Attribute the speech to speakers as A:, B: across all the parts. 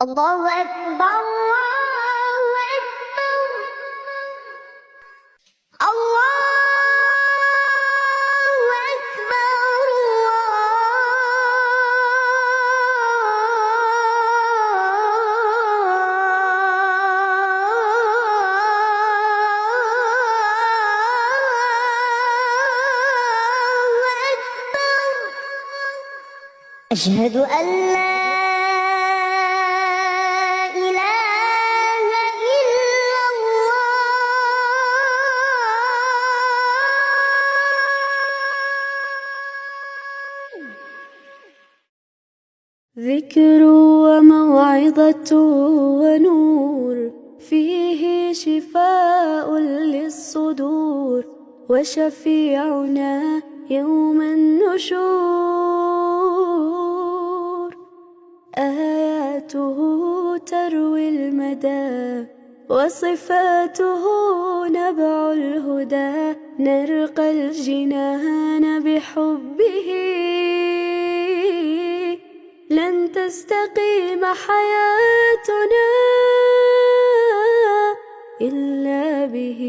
A: الله أكبر الله أكبر الله أكبر الله أكبر أشهد أن لا
B: ذكر وموعظة ونور فيه شفاء للصدور وشفيعنا يوم النشور آياته تروي المدى وصفاته نبع الهدى نرقى الجنان بحبه لن تستقيم حياتنا إلا به.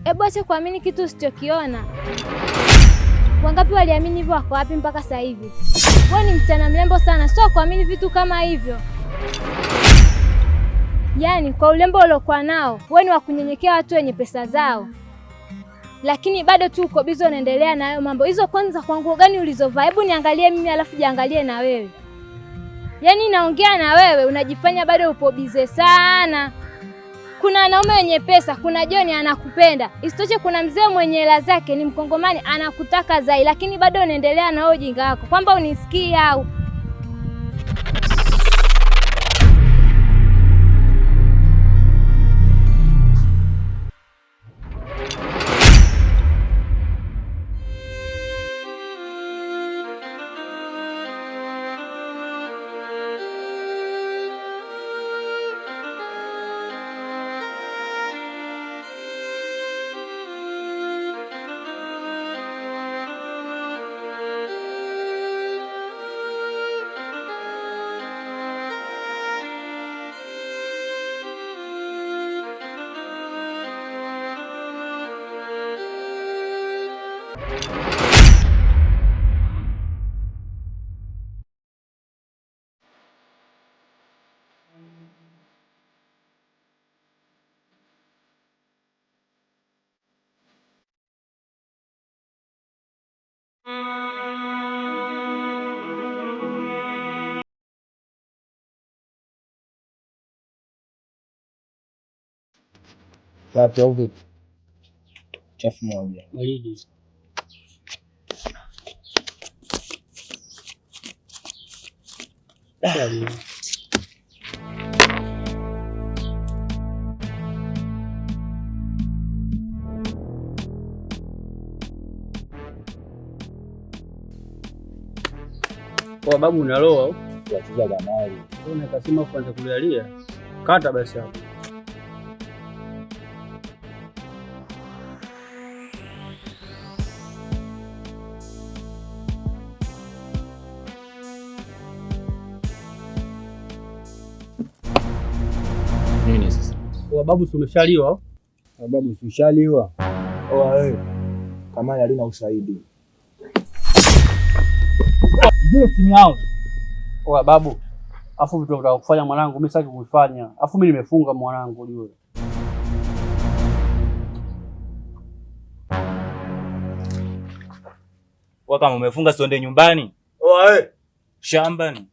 C: Hebu acha kuamini kitu usichokiona. Wangapi waliamini hivyo wako wapi mpaka sasa hivi? Wewe ni msichana mrembo sana, sio kuamini vitu kama hivyo. Yaani kwa ulembo uliokuwa nao, wewe ni wa kunyenyekea watu wenye pesa zao. Lakini bado tu uko bizo unaendelea na hayo mambo. Hizo kwanza kwa nguo gani ulizovaa? Hebu niangalie mimi alafu jiangalie na wewe. Yaani naongea na wewe unajifanya bado upo bize sana. Kuna wanaume wenye pesa, kuna John anakupenda. Isitoshe kuna mzee mwenye hela zake ni Mkongomani anakutaka zaidi, lakini bado unaendelea na wewe ujinga wako. Kwamba unisikii au?
D: Wapi au vipi? Chafu moja.
E: Baridi. Kwa babu unaloa au?
D: Tunacheza gamari.
E: Una kasema kwanza kulialia. Kata basi hapo.
D: Nini sasa?
E: Kwa babu umeshaliwa au?
D: Babu ushaliwa. Oa wewe. Kama halina ushahidi.
E: Je, simu yao. Oa babu. Afu vitu vya kufanya mwanangu mimi sitaki kufanya. Afu mimi nimefunga mwanangu ujue.
F: Kwa kama umefunga siende nyumbani. Shambani.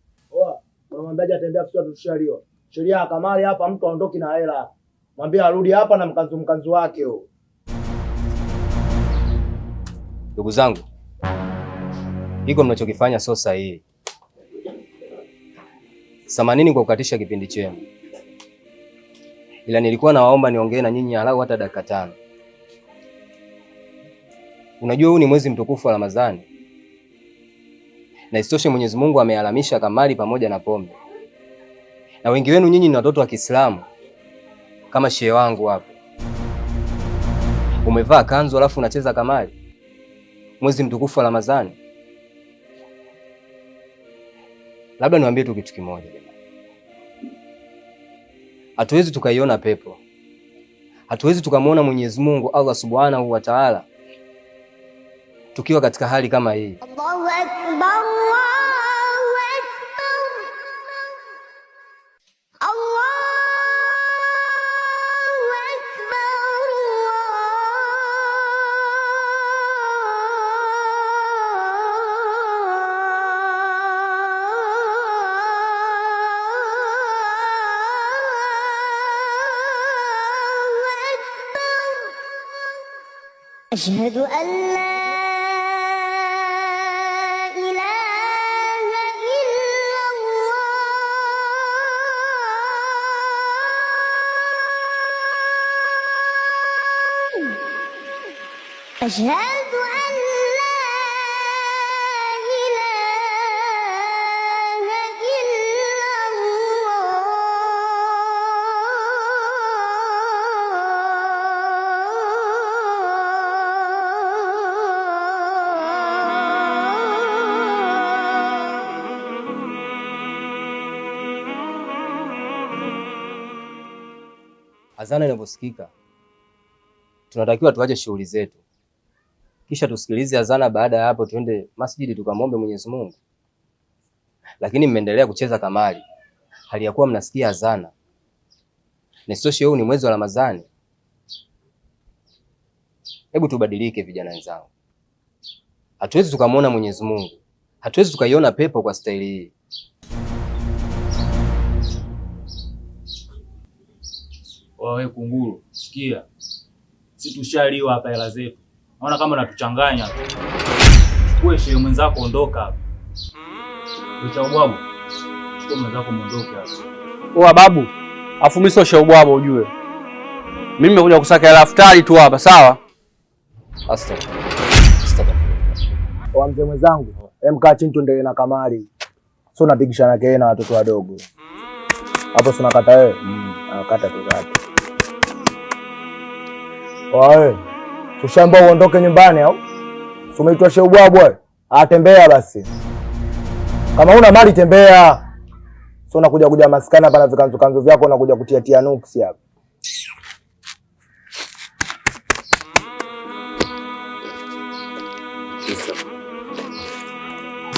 D: Mwambiaje atembea kusio tushaliwa. Sheria ya kamari hapa mtu aondoki na hela. Mwambie arudi hapa na mkanzu wake huo.
G: Ndugu zangu, hiko mnachokifanya sio sahihi. Samanini kwa kukatisha kipindi chenu. Ila nilikuwa nawaomba niongee na nyinyi halau hata dakika 5. Unajua huu ni mwezi mtukufu wa Ramadhani. Na isitoshe Mwenyezi Mungu amehalamisha kamari pamoja na pombe. Na wengi wenu nyinyi ni watoto wa Kiislamu. Kama shehe wangu hapo. Umevaa kanzu alafu unacheza kamari. Mwezi mtukufu wa Ramadhani. Labda niwaambie tu kitu kimoja jamani. Hatuwezi tukaiona pepo. Hatuwezi tukamwona Mwenyezi Mungu Allah Subhanahu wa Ta'ala tukiwa katika hali kama hii.
A: Allahu Akbar, Allahu Akbar, Allahu Akbar, Ashhadu an la أشهد أن لا إله إلا
G: Azana inaposikika tunatakiwa tuache shughuli zetu. Kisha tusikilize azana, baada ya hapo tuende masjidi tukamwombe Mwenyezi Mungu. Lakini mmeendelea kucheza kamari hali ya kuwa mnasikia azana. Nisitoshe huu ni mwezi wa Ramadhani. Hebu tubadilike vijana wenzangu. Hatuwezi tukamwona Mwenyezi Mungu. Hatuwezi tukaiona pepo kwa staili hii.
F: Wewe kunguru, sikia. Sisi tushaliwa hapa hela zetu. Naona kama unatuchanganya. Chukua shehe mwenzako ondoka hapa. Ucha ubwabo. Chukua mwenzako muondoke hapa.
E: Oa babu, afu mimi sio shehe ubwabo ujue. Mimi nimekuja kusaka hela iftari tu hapa, sawa?
G: Astaghfirullah.
D: Wa mzee mwenzangu, kaa chini tuendelee na kamari. Sio unapigishana kile na watoto wadogo. Hapo sina kata wewe. Kata tu kata. Wae. Tushamba uondoke nyumbani au? Umeitwa shehe ubwabwa. Tembea basi. Kama una mali tembea. Sio unakuja kuja maskani hapa na vikanzu vyako unakuja kutia nuksi hapa.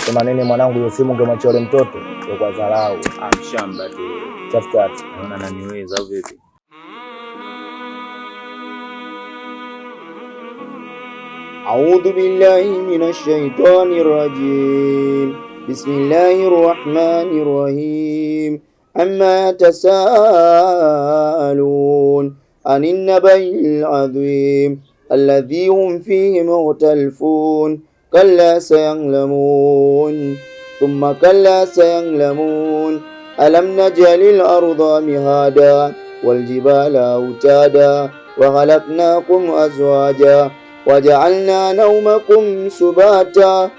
D: Sema nini mwanangu, hiyo simu ungemwachia yule mtoto kwa dharau.
F: Mshamba tu.
D: Tafuta.
F: Naona ananiweza au vipi?
H: أعوذ بالله من الشيطان الرجيم بسم الله الرحمن الرحيم عما يتساءلون عن النبأ العظيم الذي هم فيه مختلفون كلا سيعلمون ثم كلا سيعلمون ألم نجعل الأرض مهادا والجبال أوتادا وخلقناكم أزواجا وجعلنا نومكم سباتا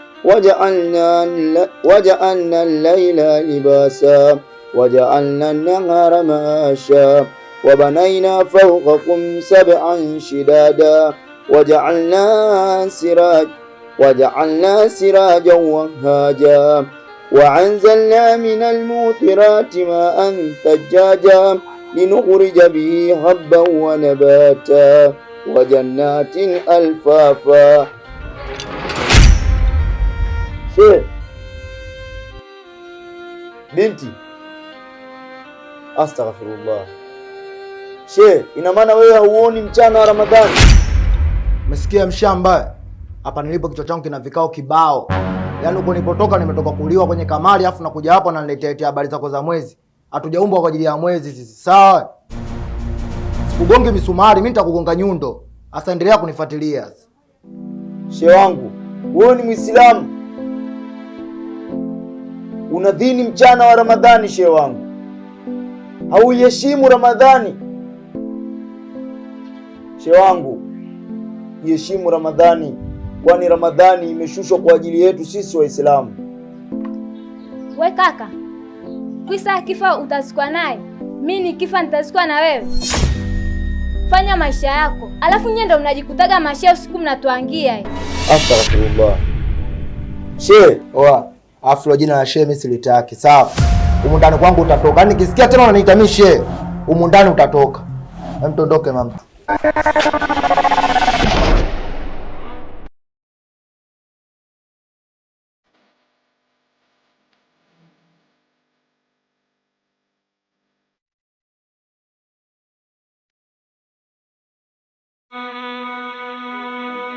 H: وجعلنا الليل لباسا وجعلنا النهار معاشا وبنينا فوقكم سبعا شدادا وجعلنا سراجا وهاجا وأنزلنا من الممطرات ماء ثجاجا لنخرج به حبا ونباتا وجنات ألفافا.
D: She binti,
H: Astaghfirullah. She, ina maana wewe hauoni mchana wa Ramadhani?
D: Umesikia mshamba? Hapa nilipo kichwa changu kina vikao kibao. Yaani uko nilipotoka nimetoka kuliwa kwenye kamari afu nakuja hapa na niletea habari zako za mwezi. Hatujaumbwa kwa ajili ya mwezi sisi. Sawa? Sikugongi misumari, mimi nitakugonga nyundo. Asa endelea kunifuatilia.
H: She wangu, wewe ni Muislamu. Unadhini mchana wa Ramadhani she wangu. Hauiheshimu Ramadhani. She wangu, iheshimu Ramadhani, kwani Ramadhani imeshushwa kwa ajili yetu sisi Waislamu.
C: We kaka, Kwisa akifa utazikwa naye, mimi nikifa nitazikwa na wewe. Fanya maisha yako, alafu nyie ndio mnajikutaga maisha usiku mnatuangia.
H: Astaghfirullah.
D: She, aflo jina la she mimi silitaki, sawa? Humu ndani kwangu utatoka. Yaani nikisikia tena unaniita mimi she, humu ndani utatoka. Mtondoke mama.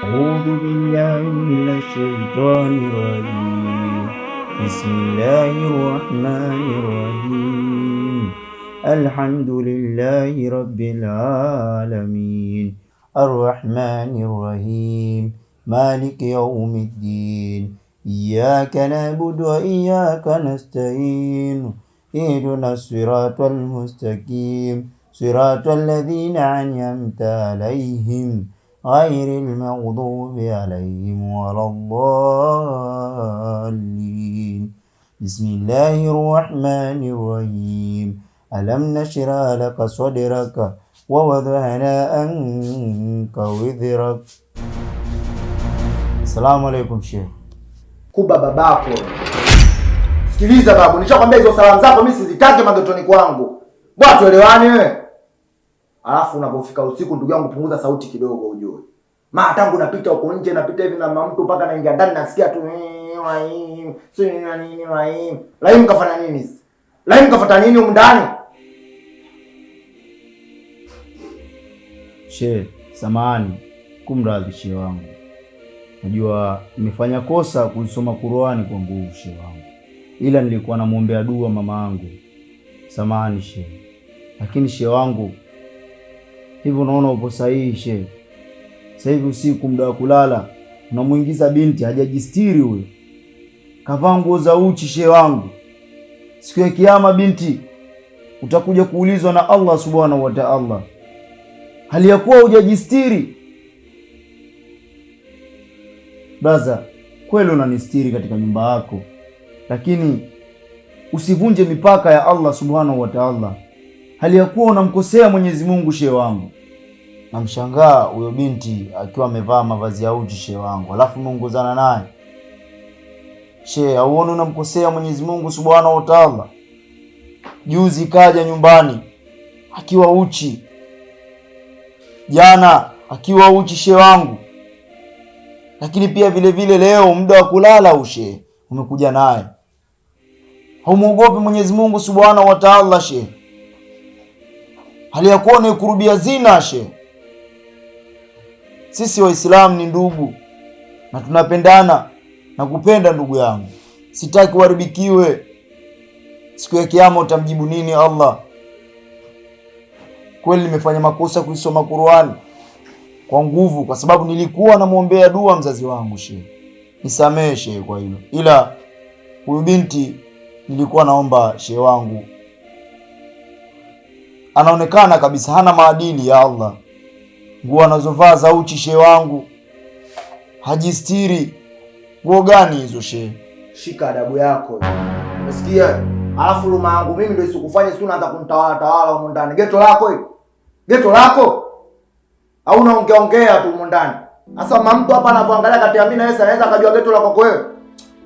I: أعوذ بالله من الشيطان الرجيم بسم الله الرحمن الرحيم الحمد لله رب العالمين الرحمن الرحيم مالك يوم الدين إياك نعبد وإياك نستعين اهدنا الصراط المستقيم صراط الذين أنعمت عليهم غير المغضوب عليهم ولا الضالين بسم الله الرحمن الرحيم ألم نشرح لك صدرك ووضعنا عنك وزرك. Assalamu alaikum Sheikh.
D: Kuba babako. Sikiliza babu, nishakwambia hizo salamu zako mimi sizitaki magetoni kwangu. Bwana tuelewane wewe. Alafu unapofika usiku ndugu yangu punguza sauti kidogo ujue. Tangu napita huko nje napita hivi na mtu mpaka naingia ndani nasikia tu waim. Sio nini waim. Laim kafanya nini? Laim kafuata nini huko ndani?
I: Sheikh, samahani, kumradhi Sheikh wangu. Najua nimefanya kosa kusoma Qur'ani kwa nguvu Sheikh wangu. Ila nilikuwa namuombea dua mama yangu. Samahani Sheikh. Lakini Sheikh wangu, hivi unaona upo sahihi Sheikh? Sasa hivi usiku muda wa kulala unamuingiza binti hajajistiri huyo. Kavaa nguo za uchi Sheikh wangu. Siku ya kiyama binti utakuja kuulizwa na Allah Subhanahu wa Ta'ala. Hali ya kuwa hujajistiri. Baza, kweli unanistiri katika nyumba yako, lakini usivunje mipaka ya Allah Subhanahu wa Ta'ala. Hali ya kuwa unamkosea Mwenyezi Mungu Sheikh wangu. Namshangaa huyo binti akiwa amevaa mavazi ya uchi Sheikh wangu, alafu muongozana naye. Sheikh, auone unamkosea Mwenyezi Mungu Subhanahu wa Ta'ala. Juzi kaja nyumbani akiwa uchi. Jana akiwa uchi Sheikh wangu. Lakini pia vile vile leo muda wa kulala ushe umekuja naye. Haumuogopi Mwenyezi Mungu Subhanahu wa Ta'ala Sheikh. Hali ya kuona ukurubia zina Sheikh. Sisi Waislamu ni ndugu na tunapendana na kupenda ndugu yangu. Sitaki uharibikiwe. Siku ya kiyama utamjibu nini Allah? Kweli nimefanya makosa kuisoma Qur'ani kwa nguvu kwa sababu nilikuwa namuombea dua mzazi wangu Sheikh. Nisamehe Sheikh kwa hilo. Ila huyu binti nilikuwa naomba Sheikh wangu, anaonekana kabisa hana maadili ya Allah. Nguo anazovaa za uchi Sheikh wangu. Hajistiri. Nguo gani hizo Sheikh?
D: Shika adabu yako. Umesikia? Alafu luma yangu mimi ndio isikufanye si unaanza kunitawala huko ndani. Geto lako hili. Geto lako? Au unaongea tu huko ndani? Sasa mtu hapa anavyoangalia kati ya mimi na wewe anaweza akajua geto lako kwa wewe.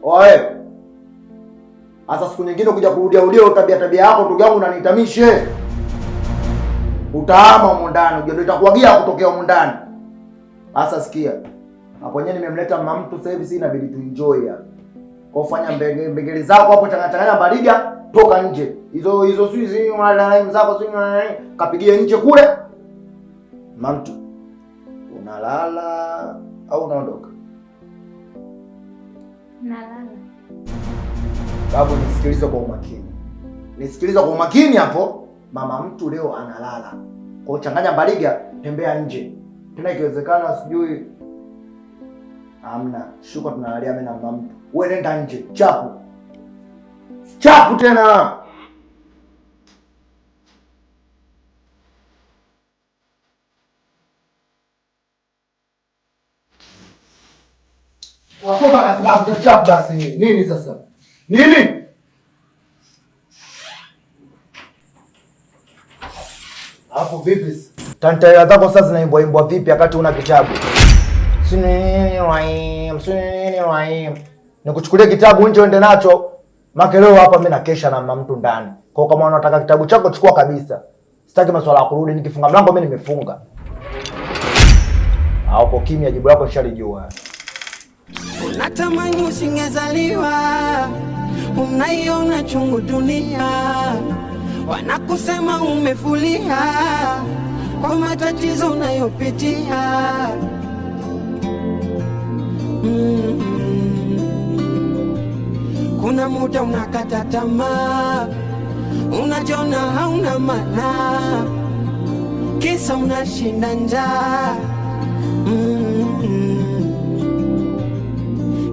D: Oe. Sasa siku nyingine ukija kurudia tabia yako ndugu yangu unanitamishe. Utaama huko ndani, ndio itakuagia kutokea huko ndani. Sasa sikia. Hapo wenyewe nimemleta mama mtu sasa hivi, si inabidi tu enjoy hapa. Kwa kufanya mbegeli zako hapo changanya mbaliga, toka nje. Hizo sisi unalala zako sisi kapigie nje kule. Mamtu, unalala au unaondoka?
C: Nalala.
D: Babu, nisikilize kwa umakini. Nisikilize kwa umakini hapo. Mama mtu leo analala. Kwa changanya mbaliga, tembea nje. Tena ikiwezekana sijui hamna. Shuka tunalalia mimi na mama mtu. Wewe nenda nje. Chapu. Chapu tena. Wakoka na chapu basi. Nini sasa? Nini? Alafu vipi? Tantara zako sasa zinaimbwa vipi wakati una kitabu? Nikuchukulie kitabu nje uende nacho. Maka leo hapa mimi nakesha na mama mtu ndani. Kwa kama unataka kitabu chako chukua kabisa. Sitaki masuala ya kurudi, nikifunga mlango mimi nimefunga. Hapo kimya, jibu lako nishalijua.
J: Unatamani usingezaliwa, unaiona chungu dunia, wanakusema umefulia kwa matatizo unayopitia. Kuna muda unakata tamaa, unajiona hauna maana, kisa unashinda njaa.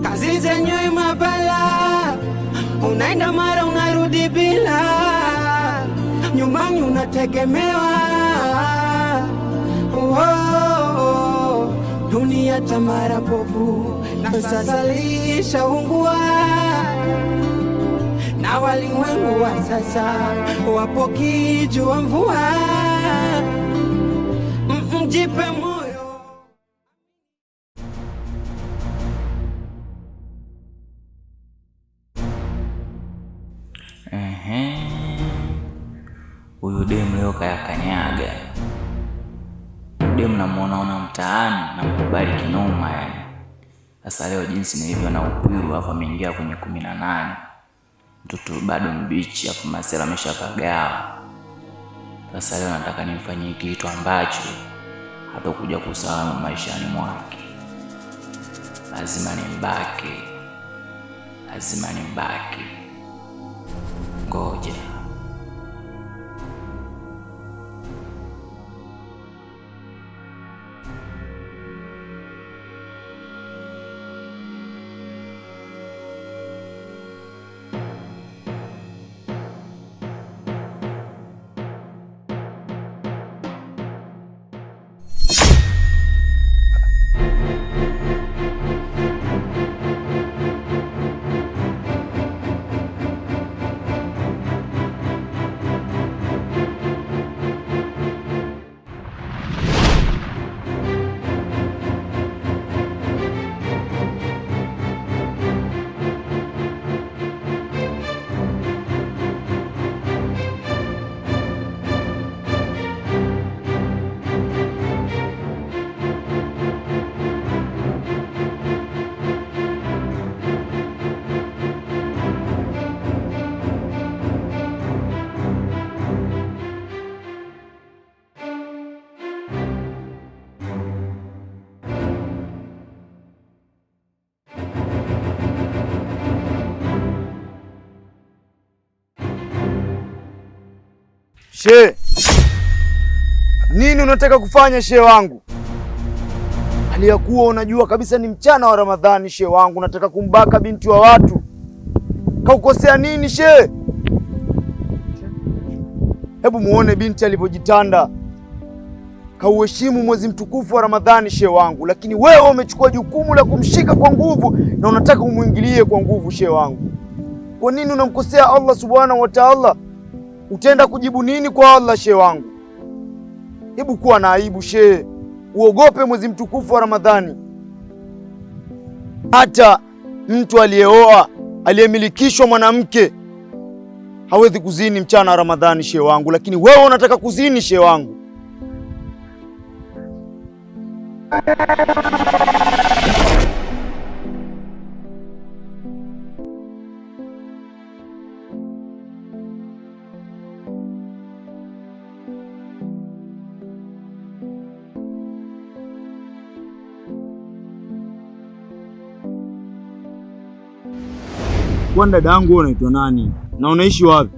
J: Kazi zenyewe mabala, unaenda mara unarudi bila, nyumbani unategemewa. Dunia tamara povu, na sasa lishaungua, na walimwengu wa sasa wapo kijua mvua. Mjipe moyo.
K: Huyu demu leo kayakanyaga. Demu namuona mtaani na mkubali kinoma yani. Sasa leo jinsi nilivyo na upwiru hapo ameingia kwenye 18. Mtoto bado mbichi hapo, masela ameshakagawa. Sasa leo nataka nimfanyie kitu ambacho hatakuja kusahau maishani mwake. Lazima nimbake. Ngoja.
H: She, nini unataka kufanya she wangu? Hali ya kuwa unajua kabisa ni mchana wa Ramadhani she wangu, unataka kumbaka binti wa watu. Kaukosea nini she? Hebu muone binti alivyojitanda. Kauheshimu mwezi mtukufu wa Ramadhani she wangu, lakini wewe umechukua jukumu la kumshika kwa nguvu na unataka umuingilie kwa nguvu she wangu. Kwa nini unamkosea Allah subhanahu wa ta'ala? Utaenda kujibu nini kwa Allah she wangu? Hebu kuwa na aibu she. Uogope mwezi mtukufu wa Ramadhani. Hata mtu aliyeoa, aliyemilikishwa mwanamke hawezi kuzini mchana wa Ramadhani she wangu, lakini wewe unataka kuzini she wangu. Kwani dada yangu wewe unaitwa nani? Na unaishi wapi?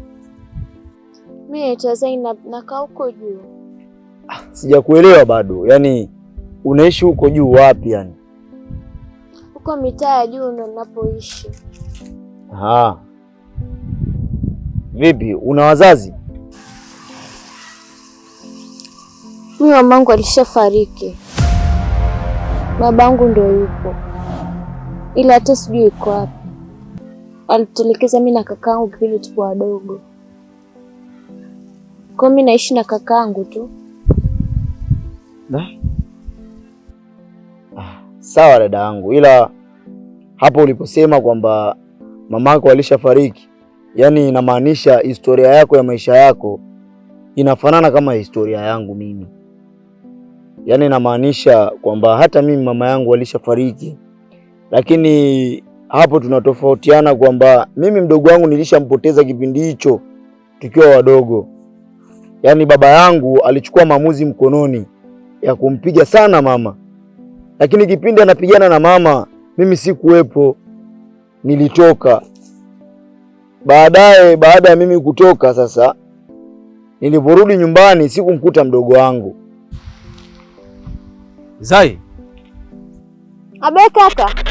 B: Mimi naitwa Zainab, nakaa huko juu.
H: Sijakuelewa bado. Yaani unaishi huko juu wapi yani?
B: Huko mitaa ya juu ndo ninapoishi.
H: Vipi, una wazazi?
B: Mimi mamangu alishafariki. Babangu ndio yupo. Ila hata sijui yuko wapi. Alitutelekeza mimi na kakaangu kipindi tupo wadogo. Kwa mimi naishi na kakaangu tu.
H: Sawa dada yangu, ila hapo uliposema kwamba mamako alishafariki, yaani inamaanisha historia yako ya maisha yako inafanana kama historia yangu mimi. Yaani inamaanisha kwamba hata mimi mama yangu alishafariki, lakini hapo tunatofautiana kwamba mimi mdogo wangu nilishampoteza kipindi hicho tukiwa wadogo. Yaani baba yangu alichukua maamuzi mkononi ya kumpiga sana mama, lakini kipindi anapigana na mama mimi sikuwepo, nilitoka. Baadaye, baada ya mimi kutoka sasa, niliporudi nyumbani sikumkuta mdogo wangu.
E: Zai.
B: Abe kaka.